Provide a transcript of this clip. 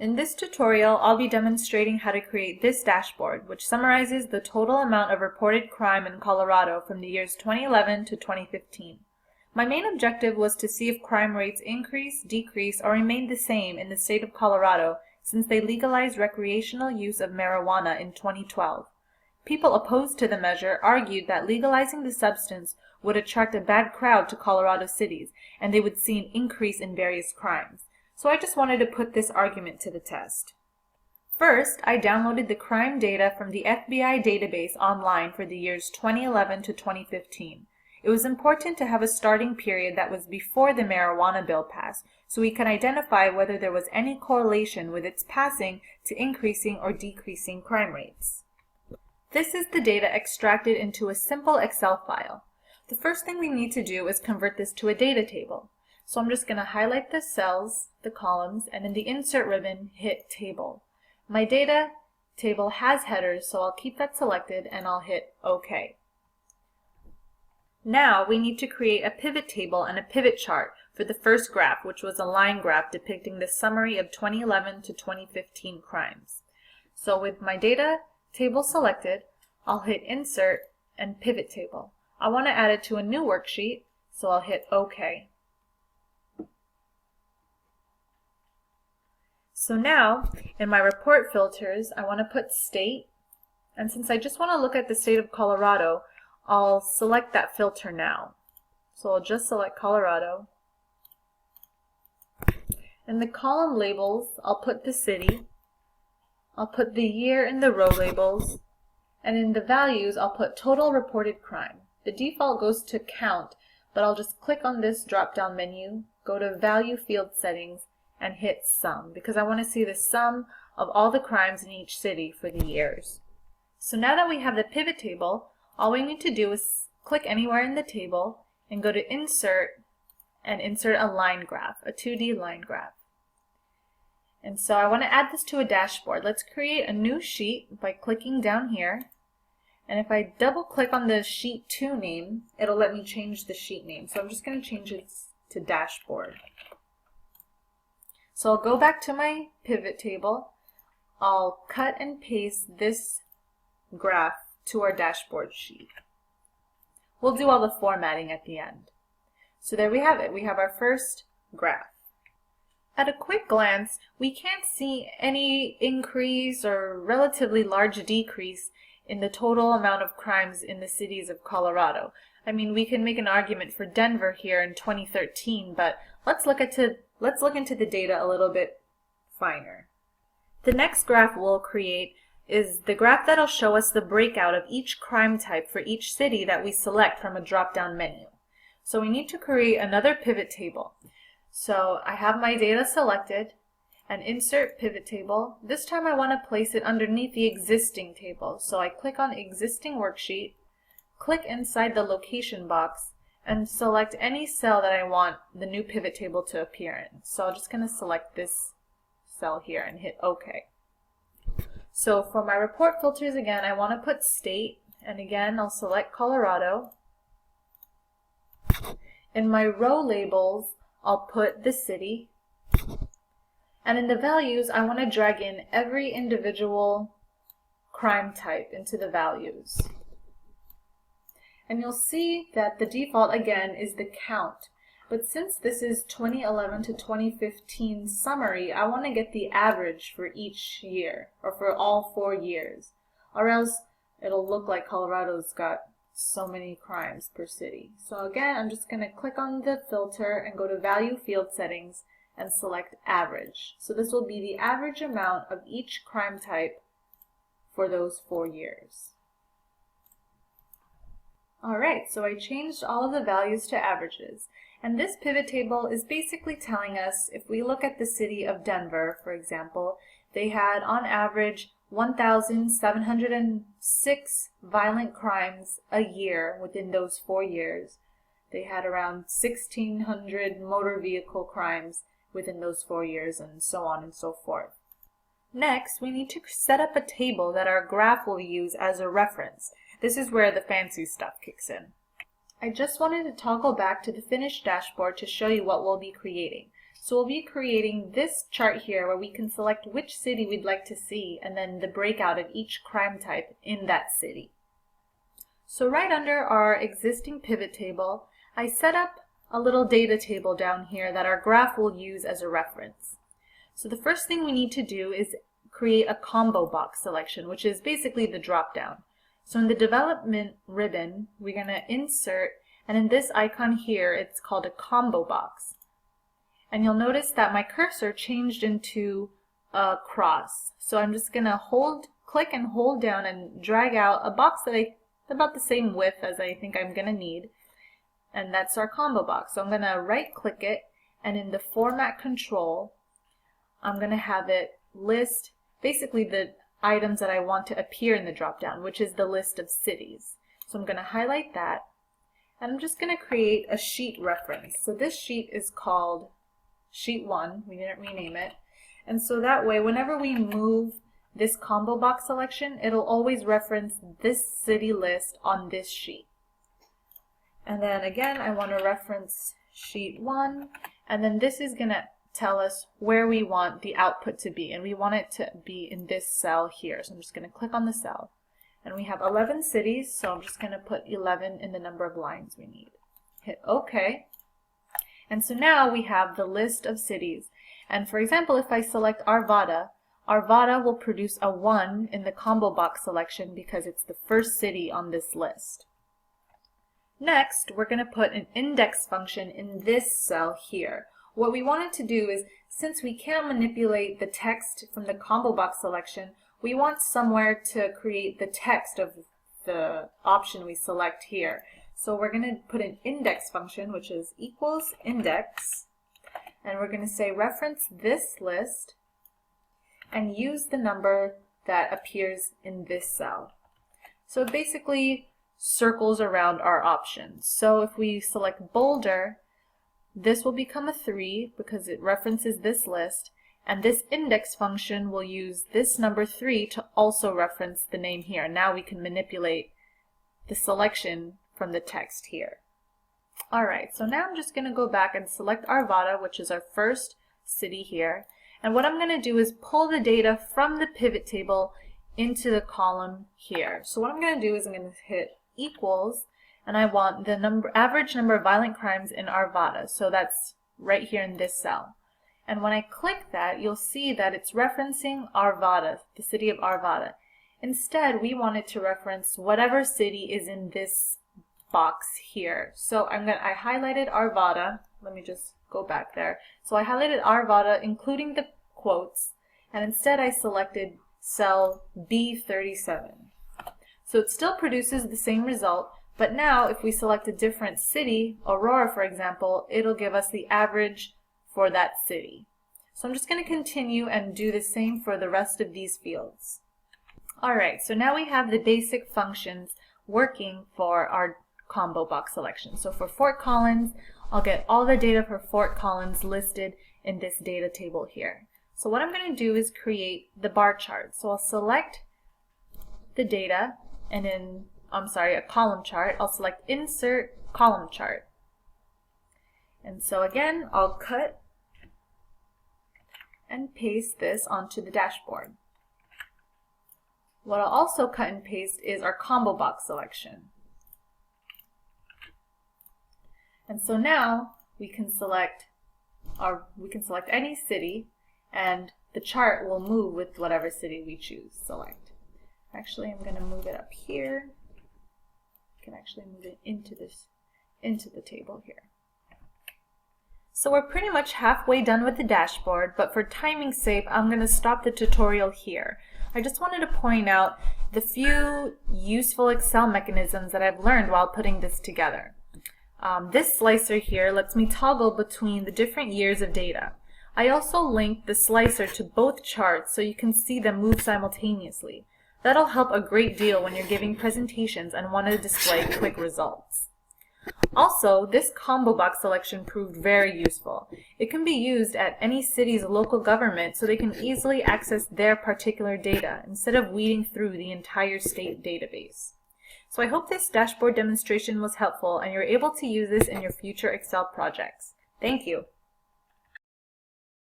In this tutorial, I'll be demonstrating how to create this dashboard, which summarizes the total amount of reported crime in Colorado from the years 2011 to 2015. My main objective was to see if crime rates increase, decrease, or remain the same in the state of Colorado since they legalized recreational use of marijuana in 2012. People opposed to the measure argued that legalizing the substance would attract a bad crowd to Colorado cities, and they would see an increase in various crimes. So I just wanted to put this argument to the test. First, I downloaded the crime data from the FBI database online for the years 2011 to 2015. It was important to have a starting period that was before the marijuana bill passed, so we can identify whether there was any correlation with its passing to increasing or decreasing crime rates. This is the data extracted into a simple Excel file. The first thing we need to do is convert this to a data table. So I'm just going to highlight the cells, the columns, and in the Insert ribbon, hit Table. My data table has headers, so I'll keep that selected and I'll hit OK. Now we need to create a pivot table and a pivot chart for the first graph, which was a line graph depicting the summary of 2011 to 2015 crimes. So with my data table selected, I'll hit Insert and Pivot Table. I want to add it to a new worksheet, so I'll hit OK. So now, in my report filters, I want to put state, and since I just want to look at the state of Colorado, I'll select that filter now. So I'll just select Colorado. In the column labels, I'll put the city, I'll put the year in the row labels, and in the values, I'll put total reported crime. The default goes to count, but I'll just click on this drop-down menu, go to Value Field Settings, and hit Sum, because I want to see the sum of all the crimes in each city for the years. So now that we have the pivot table, all we need to do is click anywhere in the table and go to Insert and insert a line graph, a 2D line graph. And so I want to add this to a dashboard. Let's create a new sheet by clicking down here. And if I double click on the Sheet 2 name, it'll let me change the sheet name. So I'm just going to change it to Dashboard. So I'll go back to my pivot table. I'll cut and paste this graph to our dashboard sheet. We'll do all the formatting at the end. So there we have it. We have our first graph. At a quick glance, we can't see any increase or relatively large decrease in the total amount of crimes in the cities of Colorado. I mean, we can make an argument for Denver here in 2013, but let's look into the data a little bit finer. The next graph we'll create is the graph that'll show us the breakout of each crime type for each city that we select from a drop-down menu. So we need to create another pivot table. So I have my data selected and Insert Pivot Table. This time I want to place it underneath the existing table. So I click on Existing Worksheet, click inside the location box, and select any cell that I want the new pivot table to appear in. So I'm just going to select this cell here and hit OK. So for my report filters again, I want to put state, and again I'll select Colorado. In my row labels, I'll put the city. And in the values, I want to drag in every individual crime type into the values. And you'll see that the default again is the count. But since this is 2011 to 2015 summary, I want to get the average for each year, or for all 4 years. Or else it'll look like Colorado's got so many crimes per city. So again, I'm just going to click on the filter and go to Value Field Settings and select Average. So this will be the average amount of each crime type for those 4 years. Alright, so I changed all of the values to averages. And this pivot table is basically telling us, if we look at the city of Denver, for example, they had on average 1,706 violent crimes a year within those 4 years. They had around 1,600 motor vehicle crimes within those 4 years, and so on and so forth. Next, we need to set up a table that our graph will use as a reference. This is where the fancy stuff kicks in. I just wanted to toggle back to the finished dashboard to show you what we'll be creating. So we'll be creating this chart here where we can select which city we'd like to see and then the breakout of each crime type in that city. So right under our existing pivot table, I set up a little data table down here that our graph will use as a reference. So the first thing we need to do is create a combo box selection, which is basically the drop down. So in the development ribbon, we're going to insert, and in this icon here, it's called a combo box. And you'll notice that my cursor changed into a cross. So I'm just going to click and hold down and drag out a box that about the same width as I think I'm going to need. And that's our combo box. So I'm going to right click it, and in the format control, I'm going to have it list basically the items that I want to appear in the drop down, which is the list of cities. So I'm going to highlight that, and I'm just going to create a sheet reference. So this sheet is called Sheet 1, we didn't rename it, and so that way whenever we move this combo box selection, it'll always reference this city list on this sheet. And then again, I want to reference Sheet 1, and then this is going to tell us where we want the output to be, and we want it to be in this cell here. So I'm just going to click on the cell, and we have 11 cities, so I'm just going to put 11 in the number of lines we need. Hit OK. And so now we have the list of cities. And for example, if I select Arvada, Arvada will produce a 1 in the combo box selection because it's the first city on this list. Next, we're going to put an index function in this cell here. What we wanted to do is, since we can't manipulate the text from the combo box selection, we want somewhere to create the text of the option we select here. So we're going to put an index function, which is equals index, and we're going to say reference this list and use the number that appears in this cell. So it basically circles around our options. So if we select Boulder, this will become a 3 because it references this list, and this index function will use this number 3 to also reference the name here. Now we can manipulate the selection from the text here. Alright, so now I'm just going to go back and select Arvada, which is our first city here. And what I'm going to do is pull the data from the pivot table into the column here. So what I'm going to do is I'm going to hit equals, and I want the average number of violent crimes in Arvada. So that's right here in this cell. And when I click that, you'll see that it's referencing Arvada, the city of Arvada. Instead, we want it to reference whatever city is in this box here. So I highlighted Arvada. Let me just go back there. So I highlighted Arvada, including the quotes, and instead I selected cell B37. So it still produces the same result, but now if we select a different city, Aurora for example, it'll give us the average for that city. So I'm just going to continue and do the same for the rest of these fields. Alright, so now we have the basic functions working for our combo box selection. So for Fort Collins, I'll get all the data for Fort Collins listed in this data table here. So what I'm going to do is create the bar chart. So I'll select the data, and in, a column chart. I'll select Insert Column Chart. And so again, I'll cut and paste this onto the dashboard. What I'll also cut and paste is our combo box selection. And so now we can select any city, and the chart will move with whatever city we choose select. Actually, I'm going to move it up here. I can actually move it into the table here. So we're pretty much halfway done with the dashboard, but for timing's sake, I'm going to stop the tutorial here. I just wanted to point out the few useful Excel mechanisms that I've learned while putting this together. This slicer here lets me toggle between the different years of data. I also linked the slicer to both charts so you can see them move simultaneously. That'll help a great deal when you're giving presentations and want to display quick results. Also, this combo box selection proved very useful. It can be used at any city's local government so they can easily access their particular data instead of weeding through the entire state database. So I hope this dashboard demonstration was helpful and you're able to use this in your future Excel projects. Thank you.